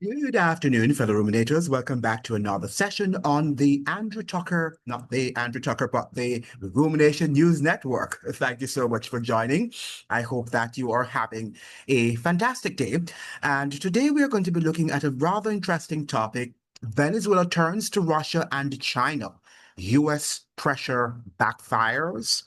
Good afternoon, fellow ruminators. Welcome back to another session on the Andrew Tucker, not the Andrew Tucker, but the Rumination News Network. Thank you so much for joining. I hope that you are having a fantastic day. And today we are going to be looking at a rather interesting topic. Venezuela turns to Russia and China. U.S. pressure backfires.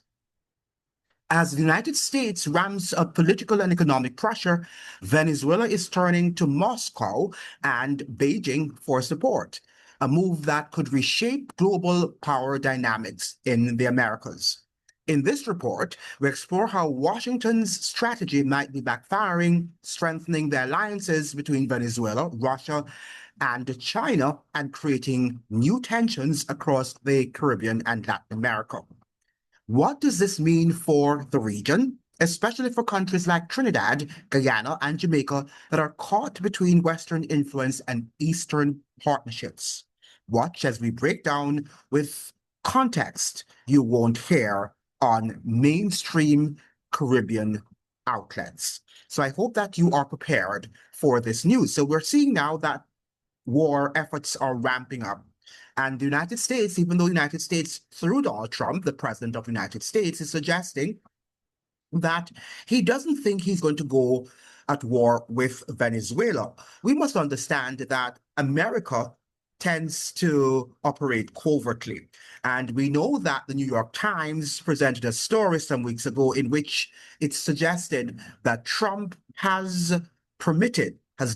As the United States ramps up political and economic pressure, Venezuela is turning to Moscow and Beijing for support, a move that could reshape global power dynamics in the Americas. In this report, we explore how Washington's strategy might be backfiring, strengthening the alliances between Venezuela, Russia, and China, and creating new tensions across the Caribbean and Latin America. What does this mean for the region, especially for countries like Trinidad, Guyana, and Jamaica that are caught between Western influence and Eastern partnerships? Watch as we break down with context you won't hear on mainstream Caribbean outlets. So I hope that you are prepared for this news. So we're seeing now that war efforts are ramping up. And the United States, even though the United States, through Donald Trump, the president of the United States, is suggesting that he doesn't think he's going to go at war with Venezuela. We must understand that America tends to operate covertly. And we know that the New York Times presented a story some weeks ago in which it suggested that Trump has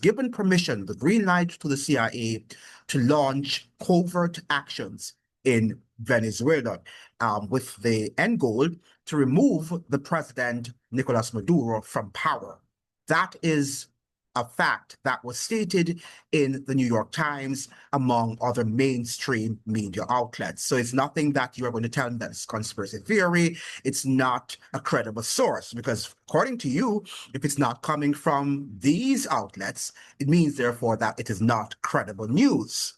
given permission, the green light to the CIA to launch covert actions in Venezuela, with the end goal to remove the president, Nicolas Maduro, from power. That is a fact that was stated in the New York Times, among other mainstream media outlets. So it's nothing that you are going to tell me that's conspiracy theory. It's not a credible source, because according to you, if it's not coming from these outlets, it means therefore that it is not credible news.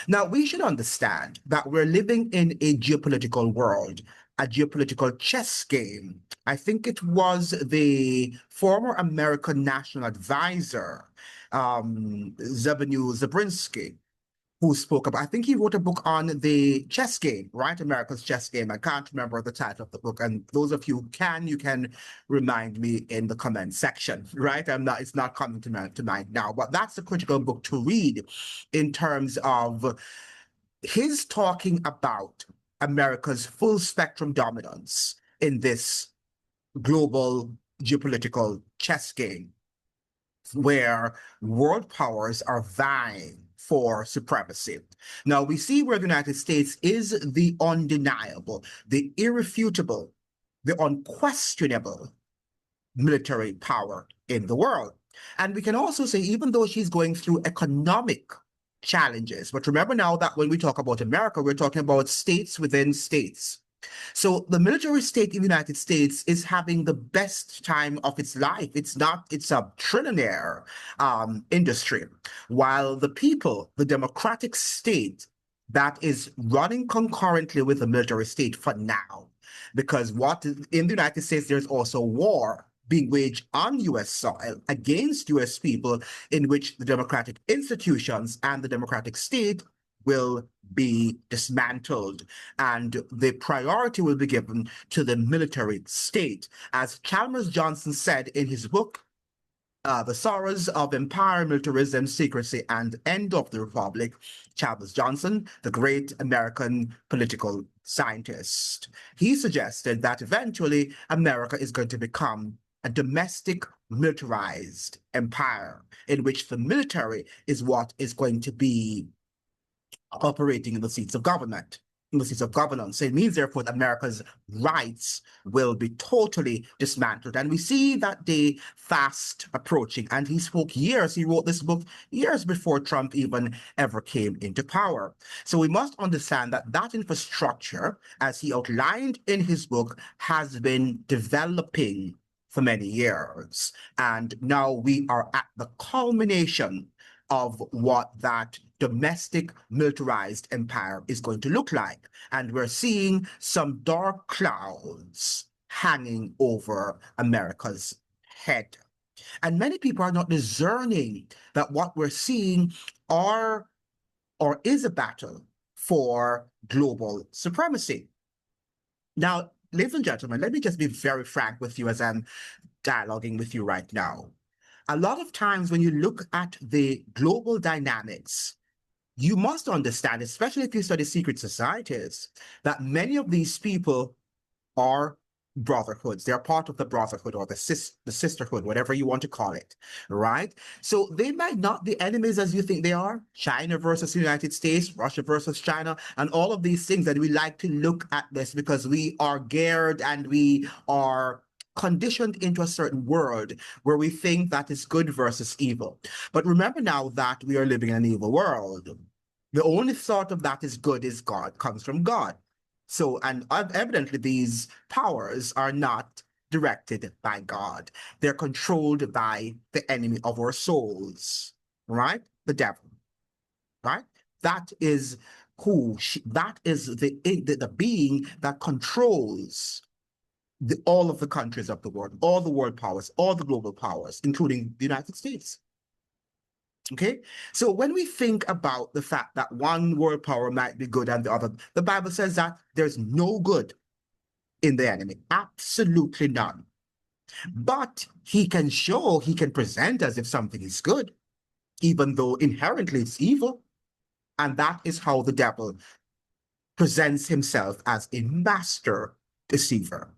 Now, we should understand that we're living in a geopolitical world, a geopolitical chess game. I think it was the former American national advisor, Zbigniew Brzezinski, who spoke about, I think he wrote a book on the chess game, right? America's chess game. I can't remember the title of the book. And those of you you can remind me in the comment section, right? It's not coming to mind now, but that's a critical book to read in terms of his talking about America's full spectrum dominance in this global geopolitical chess game, where world powers are vying for supremacy. Now, we see where the United States is the undeniable, the irrefutable, the unquestionable military power in the world. And we can also say, even though she's going through economic challenges, but remember now that when we talk about America, we're talking about states within states. So the military state in the United States is having the best time of its life. It's a trillionaire industry, while the people, the democratic state that is running concurrently with the military state for now, because in the United States, there's also war being waged on U.S. soil against U.S. people, in which the democratic institutions and the democratic state will be dismantled, and the priority will be given to the military state. As Chalmers Johnson said in his book, The Sorrows of Empire, Militarism, Secrecy, and End of the Republic, Chalmers Johnson, the great American political scientist, he suggested that eventually America is going to become a domestic militarized empire, in which the military is what is going to be operating in the seats of government, in the seats of governance. So it means, therefore, that America's rights will be totally dismantled. And we see that day fast approaching. And he wrote this book years before Trump even ever came into power. So we must understand that that infrastructure, as he outlined in his book, has been developing for many years. And now we are at the culmination of what that domestic militarized empire is going to look like. And we're seeing some dark clouds hanging over America's head. And many people are not discerning that what we're seeing are or is a battle for global supremacy. Now, ladies and gentlemen, let me just be very frank with you as I'm dialoguing with you right now. A lot of times when you look at the global dynamics, you must understand, especially if you study secret societies, that many of these people are brotherhoods. They're part of the brotherhood or the sisterhood, whatever you want to call it, right? So they might not be enemies as you think they are. China versus the United States, Russia versus China, and all of these things. And we like to look at this because we are geared and we are conditioned into a certain world where we think that is good versus evil. But remember now that we are living in an evil world. The only thought of that is good is God, comes from God. So, and evidently these powers are not directed by God. They're controlled by the enemy of our souls, right? The devil, right? That is that is the being that controls all of the countries of the world, all the world powers, all the global powers, including the United States. Okay, so when we think about the fact that one world power might be good and the other, the Bible says that there's no good in the enemy, absolutely none. But he can present as if something is good, even though inherently it's evil. And that is how the devil presents himself as a master deceiver.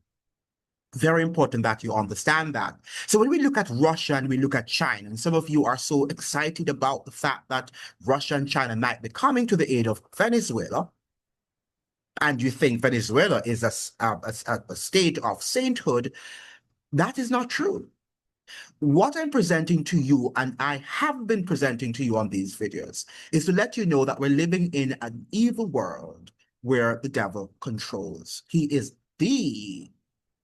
Very important that you understand that. So when we look at Russia and we look at China, and some of you are so excited about the fact that Russia and China might be coming to the aid of Venezuela, and you think Venezuela is a state of sainthood, that is not true. What I'm presenting to you, and I have been presenting to you on these videos, is to let you know that we're living in an evil world where the devil controls. He is the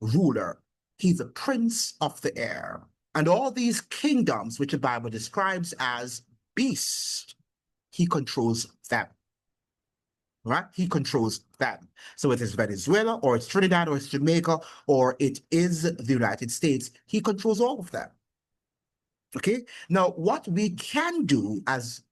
ruler. He's the prince of the air. And all these kingdoms, which the Bible describes as beasts, he controls them. Right? He controls them. So it is Venezuela, or it's Trinidad, or it's Jamaica, or it is the United States. He controls all of them. Okay? Now, what we can do as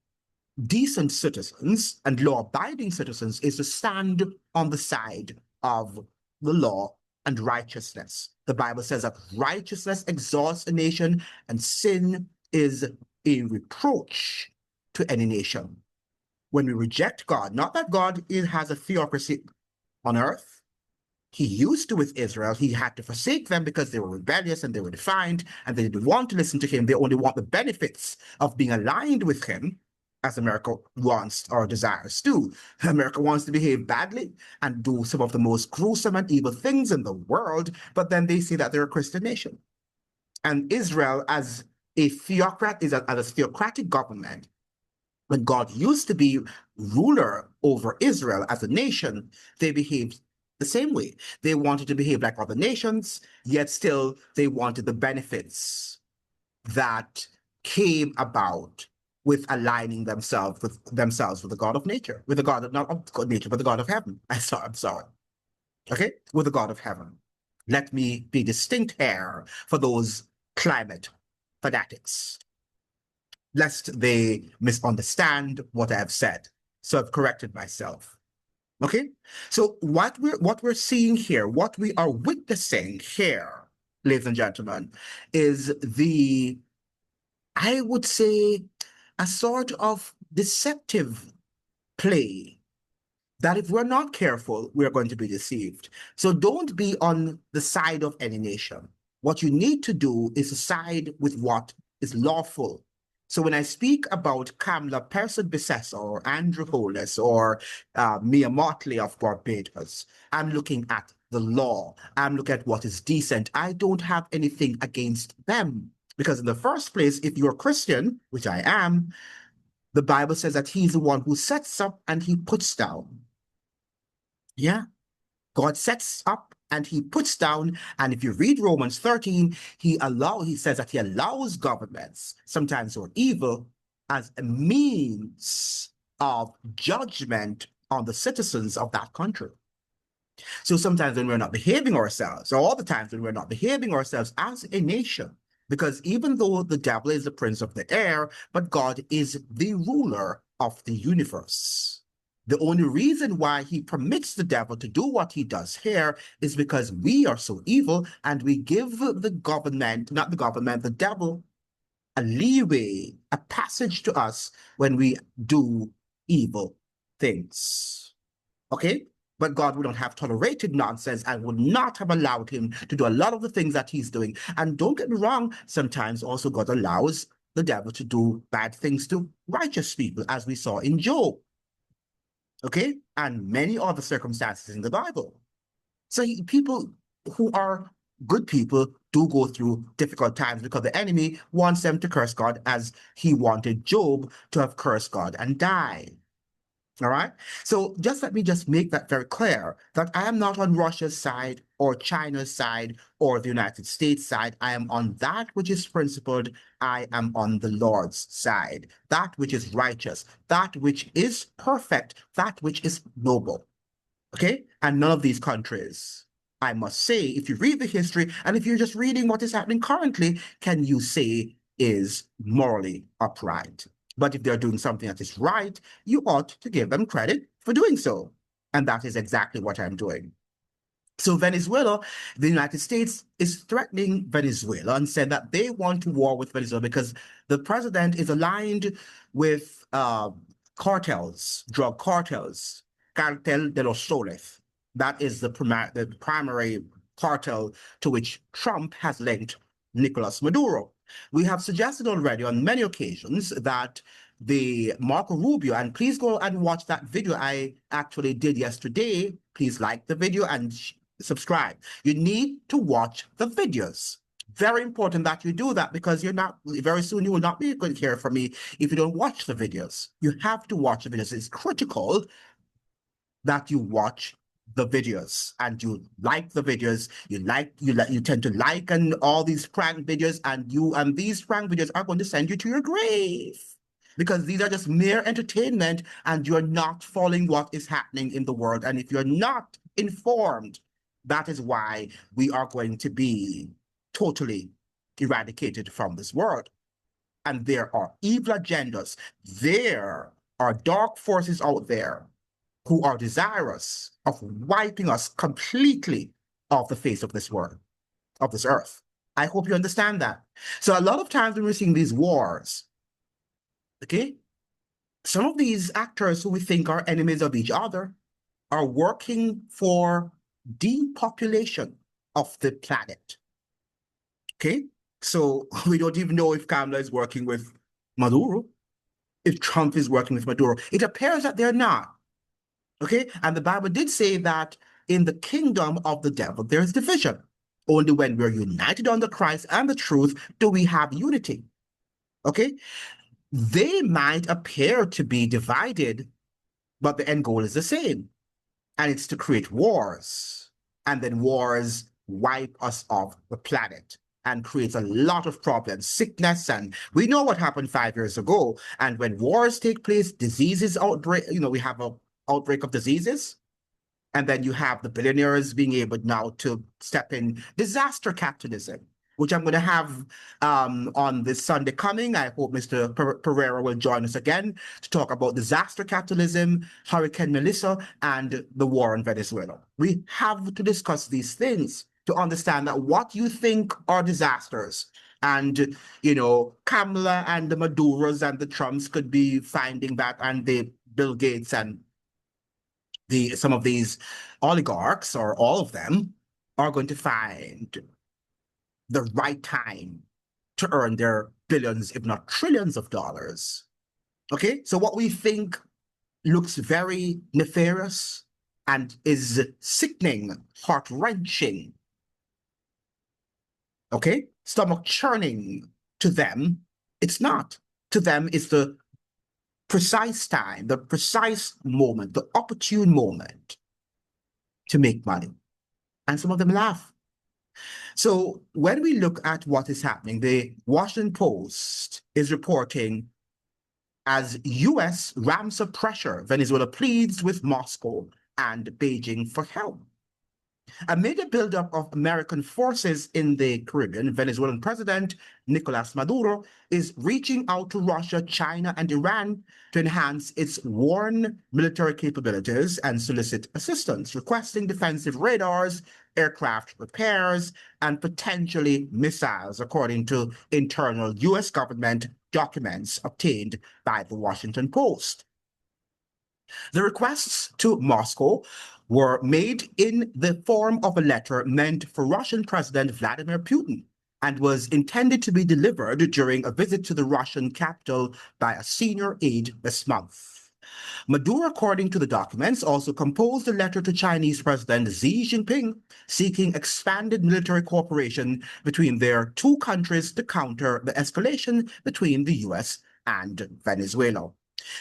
decent citizens and law-abiding citizens is to stand on the side of the law and righteousness. The Bible says that righteousness exalts a nation and sin is a reproach to any nation. When we reject God, not that God has a theocracy on earth. He used to with Israel. He had to forsake them because they were rebellious and they were defiant and they didn't want to listen to him. They only want the benefits of being aligned with him, as America wants or desires to. America wants to behave badly and do some of the most gruesome and evil things in the world, but then they say that they're a Christian nation. And Israel, as a theocrat, is as a theocratic government. When God used to be ruler over Israel as a nation, they behaved the same way. They wanted to behave like other nations, yet still they wanted the benefits that came about with aligning themselves with the God of nature, with the God of not of nature, but the God of heaven. I'm sorry. Okay, with the God of heaven. Let me be distinct here for those climate fanatics, lest they misunderstand what I have said. So I've corrected myself. Okay, so what we're seeing here, what we are witnessing here, ladies and gentlemen, is I would say, a sort of deceptive play that if we're not careful, we're going to be deceived. So don't be on the side of any nation. What you need to do is to side with what is lawful. So when I speak about Kamla Persson-Bissessor or Andrew Holness or Mia Motley of Barbados, I'm looking at the law. I'm looking at what is decent. I don't have anything against them. Because in the first place, if you're Christian, which I am, the Bible says that he's the one who sets up and he puts down. Yeah. God sets up and he puts down. And if you read Romans 13, he says that he allows governments, sometimes who are evil, as a means of judgment on the citizens of that country. So sometimes when we're not behaving ourselves, or all the times when we're not behaving ourselves as a nation, Because even though the devil is the prince of the air, but God is the ruler of the universe. The only reason why he permits the devil to do what he does here is because we are so evil and we give the government, not the government, the devil, a leeway, a passage to us when we do evil things. Okay? But God would not have tolerated nonsense and would not have allowed him to do a lot of the things that he's doing. And don't get me wrong, sometimes also God allows the devil to do bad things to righteous people, as we saw in Job. Okay? And many other circumstances in the Bible. So people who are good people do go through difficult times because the enemy wants them to curse God as he wanted Job to have cursed God and die. All right. So let me make that very clear that I am not on Russia's side or China's side or the United States side. I am on that which is principled. I am on the Lord's side, that which is righteous, that which is perfect, that which is noble. Okay. And none of these countries, I must say, if you read the history and if you're just reading what is happening currently, can you say is morally upright? But if they're doing something that is right, you ought to give them credit for doing so. And that is exactly what I'm doing. So Venezuela, the United States is threatening Venezuela and said that they want to war with Venezuela because the president is aligned with cartels, drug cartels, Cartel de los Soles. That is the primary cartel to which Trump has linked Nicolas Maduro. We have suggested already on many occasions that the Marco Rubio, and please go and watch that video I actually did yesterday. Please like the video and subscribe. You need to watch the videos. Very important that you do that because very soon you will not be going to hear from me if you don't watch the videos. You have to watch the videos. It's critical that you watch the videos and you like the videos, you tend to like and all these prank videos, and these prank videos are going to send you to your grave because these are just mere entertainment and you're not following what is happening in the world. And if you're not informed, that is why we are going to be totally eradicated from this world. And there are evil agendas. There are dark forces out there who are desirous of wiping us completely off the face of this world, of this earth. I hope you understand that. So a lot of times when we're seeing these wars, okay, some of these actors who we think are enemies of each other are working for depopulation of the planet. Okay, so we don't even know if Kamala is working with Maduro, if Trump is working with Maduro. It appears that they're not. Okay, and the Bible did say that in the kingdom of the devil, there is division. Only when we're united under Christ and the truth do we have unity. Okay, they might appear to be divided, but the end goal is the same. And it's to create wars. And then wars wipe us off the planet and creates a lot of problems, sickness. And we know what happened 5 years ago. And when wars take place, diseases outbreak, we have an outbreak of diseases. And then you have the billionaires being able now to step in disaster capitalism, which I'm going to have on this Sunday coming. I hope Mr. Pereira will join us again to talk about disaster capitalism, Hurricane Melissa, and the war in Venezuela. We have to discuss these things to understand that what you think are disasters, and, Kamala and the Maduros and the Trumps could be finding that, and the Bill Gates and some of these oligarchs, or all of them, are going to find the right time to earn their billions, if not trillions of dollars. Okay, so what we think looks very nefarious and is sickening, heart-wrenching, okay, stomach-churning to them, it's not. To them, it's the precise time, the precise moment, the opportune moment to make money. And some of them laugh. So when we look at what is happening, the Washington Post is reporting as U.S. ramps up pressure, Venezuela pleads with Moscow and Beijing for help. Amid a buildup of American forces in the Caribbean, Venezuelan President Nicolas Maduro is reaching out to Russia, China, and Iran to enhance its worn military capabilities and solicit assistance, requesting defensive radars, aircraft repairs, and potentially missiles, according to internal U.S. government documents obtained by the Washington Post. The requests to Moscow were made in the form of a letter meant for Russian President Vladimir Putin and was intended to be delivered during a visit to the Russian capital by a senior aide this month. Maduro, according to the documents, also composed a letter to Chinese President Xi Jinping seeking expanded military cooperation between their two countries to counter the escalation between the US and Venezuela.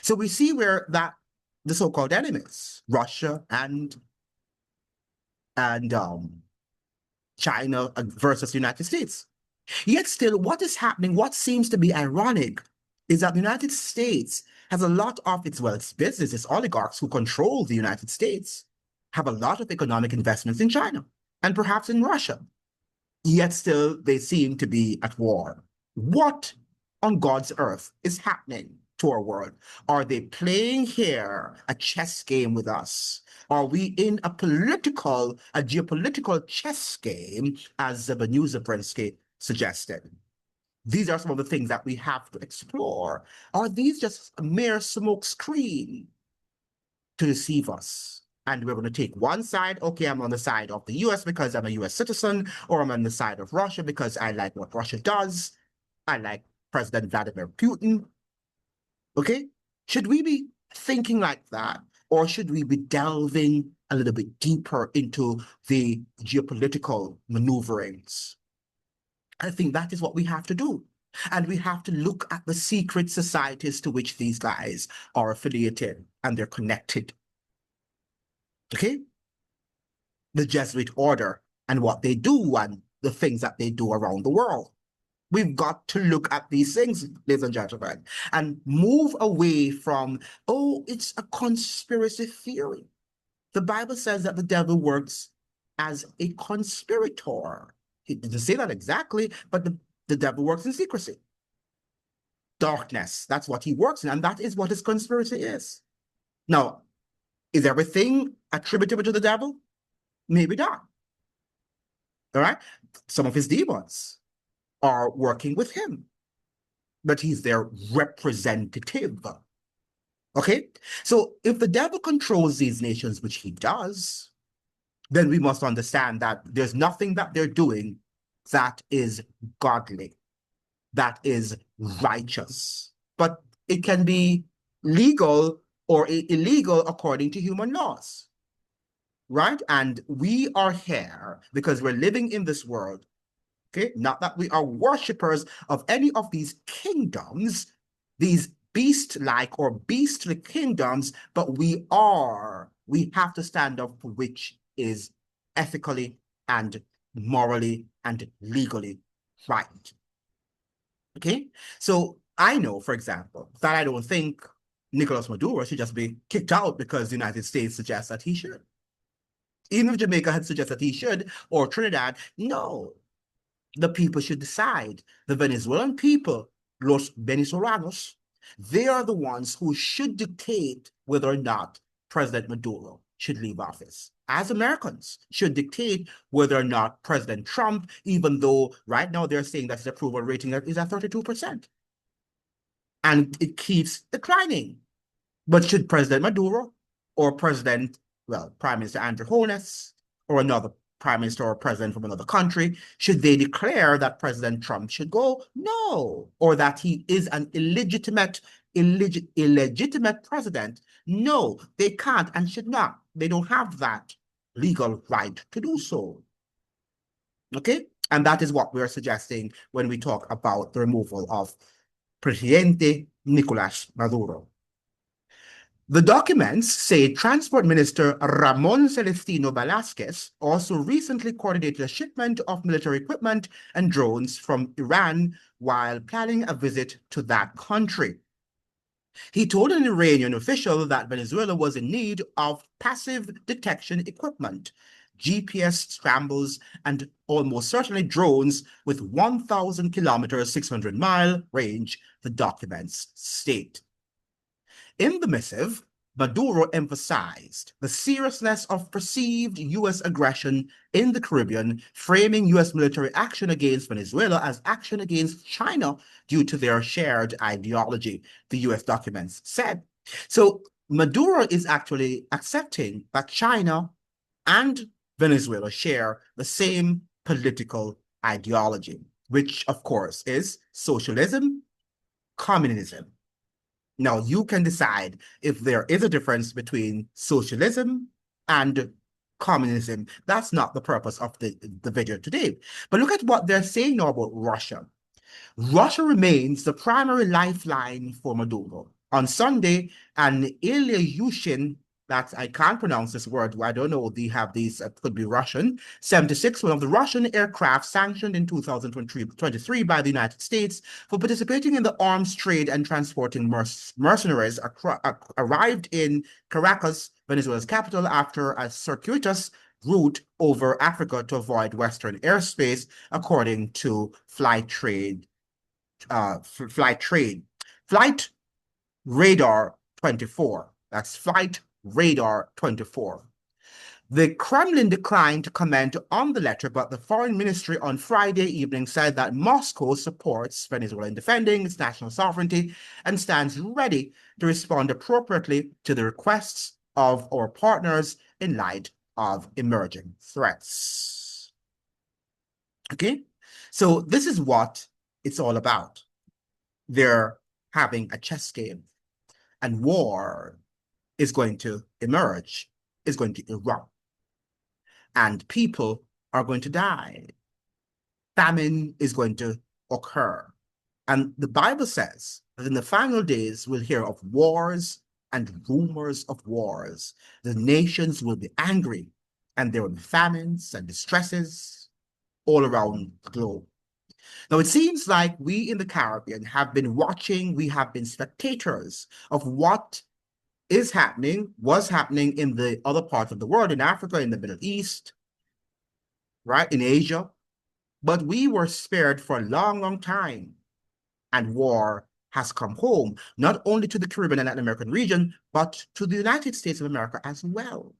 So we see where the so-called enemies, Russia and China versus the United States. Yet still, what is happening, what seems to be ironic, is that the United States has a lot of its, well, its business, its oligarchs who control the United States, have a lot of economic investments in China and perhaps in Russia. Yet still, they seem to be at war. What on God's earth is happening to our world? Are they playing here a chess game with us? Are we in a geopolitical chess game, as Zabanuza suggested? These are some of the things that we have to explore. Are these just a mere smoke screen to deceive us? And we're going to take one side. Okay, I'm on the side of the US because I'm a US citizen, or I'm on the side of Russia because I like what Russia does. I like President Vladimir Putin. Okay? Should we be thinking like that? Or should we be delving a little bit deeper into the geopolitical maneuverings? I think that is what we have to do. And we have to look at the secret societies to which these guys are affiliated and they're connected. Okay? The Jesuit order and what they do and the things that they do around the world. We've got to look at these things, ladies and gentlemen, and move away from, oh, it's a conspiracy theory. The Bible says that the devil works as a conspirator. He didn't say that exactly, but the devil works in secrecy. Darkness, that's what he works in, and that is what his conspiracy is. Now, is everything attributable to the devil? Maybe not. All right? Some of his demons are working with him, but he's their representative. Okay? So if the devil controls these nations, which he does, then we must understand that there's nothing that they're doing that is godly, that is righteous. But it can be legal or illegal according to human laws, right? And we are here because we're living in this world, okay? Not that we are worshippers of any of these kingdoms, these beast-like or beastly kingdoms, but we have to stand up for which is ethically and morally and legally right. Okay? So I know, for example, that I don't think Nicolas Maduro should just be kicked out because the United States suggests that he should. Even if Jamaica had suggested that he should, or Trinidad, no. The people should decide. The Venezuelan people, los venezolanos, they are the ones who should dictate whether or not President Maduro should leave office. As Americans should dictate whether or not President Trump, even though right now they're saying that his approval rating is at 32%. And it keeps declining. But should President Maduro or Prime Minister Andrew Holness or another prime minister or president from another country, should they declare that President Trump should go? No. Or that he is an illegitimate president? No, they can't and should not. They don't have that legal right to do so. Okay? And that is what we're suggesting when we talk about the removal of Presidente Nicolas Maduro. The documents say Transport Minister Ramon Celestino Velasquez also recently coordinated a shipment of military equipment and drones from Iran while planning a visit to that country. He told an Iranian official that Venezuela was in need of passive detection equipment GPS scrambles, and almost certainly drones with 1,000 kilometers, 600-mile range, the documents state. In the missive, Maduro emphasized the seriousness of perceived U.S. aggression in the Caribbean, framing U.S. military action against Venezuela as action against China due to their shared ideology, the U.S. documents said. So Maduro is actually accepting that China and Venezuela share the same political ideology, which, of course, is socialism, communism. Now, you can decide if there is a difference between socialism and communism. That's not the purpose of the video today. But look at what they're saying now about Russia. Russia remains the primary lifeline for Maduro. On Sunday, an Ilyushin, that I can't pronounce this word, I don't know, they have these, could be Russian, 76, one of the Russian aircraft sanctioned in 2023 by the United States for participating in the arms trade and transporting mercenaries, arrived in Caracas, Venezuela's capital, after a circuitous route over Africa to avoid Western airspace, according to Flight Radar 24. That's Flight Radar 24. The Kremlin declined to comment on the letter, but the foreign ministry on Friday evening said that Moscow supports Venezuela in defending its national sovereignty and stands ready to respond appropriately to the requests of our partners in light of emerging threats. Okay, so this is what it's all about. They're having a chess game, and war is going to emerge, is going to erupt, and people are going to die. Famine is going to occur. And the Bible says that in the final days, we'll hear of wars and rumors of wars. The nations will be angry, and there will be famines and distresses all around the globe. Now, it seems like we in the Caribbean have been watching, we have been spectators of what is happening, was happening in the other parts of the world, in Africa, in the Middle East, right, in Asia. But we were spared for a long, long time. And war has come home, not only to the Caribbean and Latin American region, but to the United States of America as well.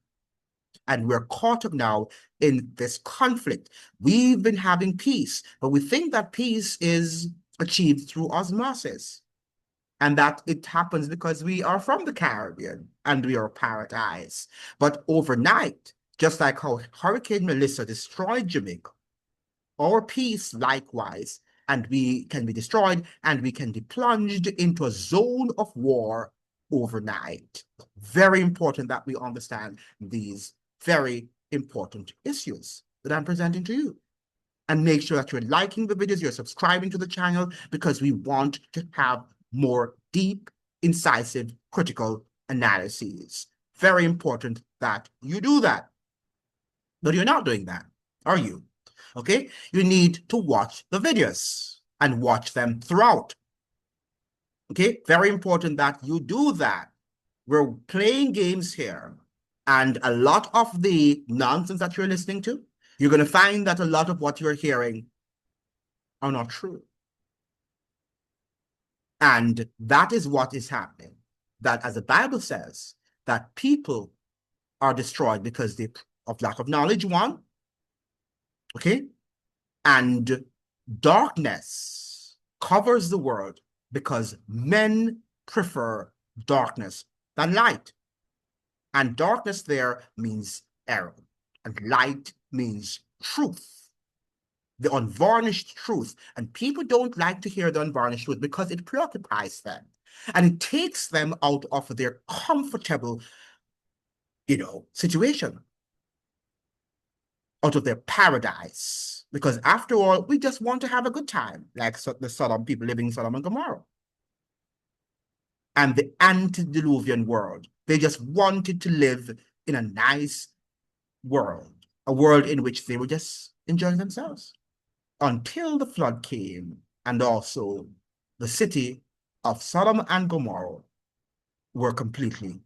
And we're caught up now in this conflict. We've been having peace, but we think that peace is achieved through osmosis, and that it happens because we are from the Caribbean and we are paradise. But overnight, just like how Hurricane Melissa destroyed Jamaica, our peace likewise, and we can be destroyed and we can be plunged into a zone of war overnight. Very important that we understand these very important issues that I'm presenting to you. And make sure that you're liking the videos, you're subscribing to the channel, because we want to have more deep, incisive, critical analyses. Very important that you do that. But you're not doing that, are you? Okay? You need to watch the videos and watch them throughout. Okay? Very important that you do that. We're playing games here, and a lot of the nonsense that you're listening to, you're going to find that a lot of what you're hearing are not true. And that is what is happening. That, as the Bible says, that people are destroyed because of lack of knowledge, one, okay? And darkness covers the world because men prefer darkness than light. And darkness there means error, and light means truth, the unvarnished truth. And people don't like to hear the unvarnished truth because it preoccupies them and it takes them out of their comfortable, situation, out of their paradise. Because after all, we just want to have a good time, like the Sodom people living in Sodom and Gomorrah. And the antediluvian world, they just wanted to live in a nice world, a world in which they were just enjoying themselves, until the flood came, and also the city of Sodom and Gomorrah were completely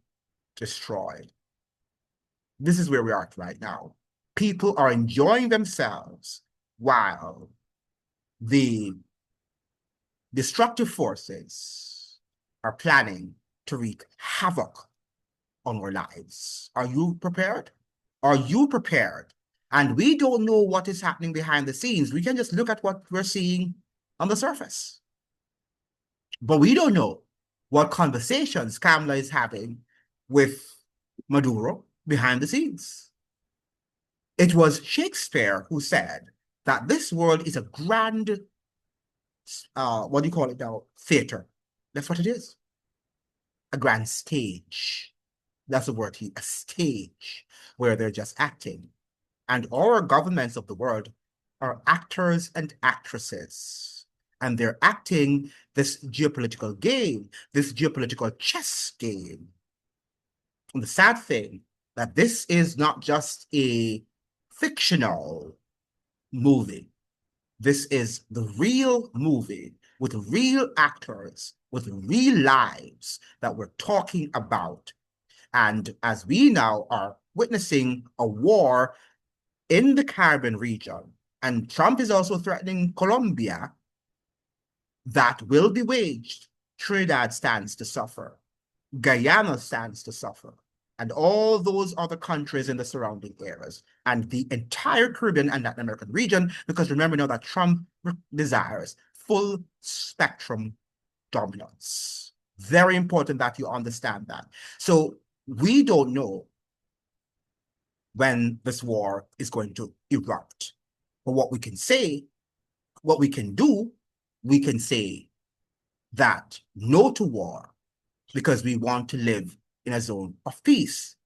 destroyed. This is where we are right now. People are enjoying themselves while the destructive forces are planning to wreak havoc on our lives. Are you prepared? Are you prepared? And we don't know what is happening behind the scenes. We can just look at what we're seeing on the surface. But we don't know what conversations Kamala is having with Maduro behind the scenes. It was Shakespeare who said that this world is a grand, what do you call it now? Theater. That's what it is. A grand stage. That's the word, a stage where they're just acting. And our governments of the world are actors and actresses. And they're acting this geopolitical game, this geopolitical chess game. And the sad thing that this is not just a fictional movie. This is the real movie with real actors, with real lives that we're talking about. And as we now are witnessing a war in the Caribbean region, and Trump is also threatening Colombia, that will be waged. Trinidad stands to suffer. Guyana stands to suffer. And all those other countries in the surrounding areas, and the entire Caribbean and Latin American region, because remember now that Trump desires full spectrum dominance. Very important that you understand that. So we don't know when this war is going to erupt. But what we can say, what we can do, we can say that no to war, because we want to live in a zone of peace.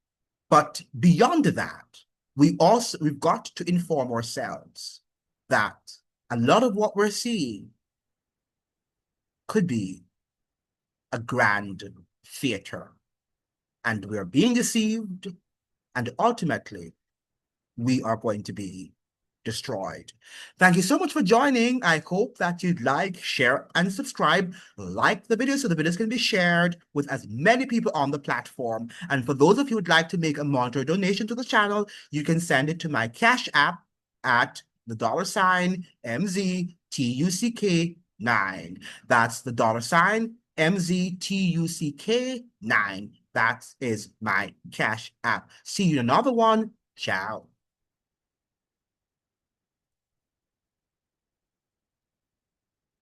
But beyond that, we've got to inform ourselves that a lot of what we're seeing could be a grand theater, and we're being deceived, and ultimately we are going to be destroyed. Thank you so much for joining. I hope that you'd like, share, and subscribe. Like the video so the videos can be shared with as many people on the platform. And for those of you who'd like to make a monetary donation to the channel, you can send it to my Cash App at the $MZTUCK9. That's the $MZTUCK9. That is my Cash App. See you in another one. Ciao.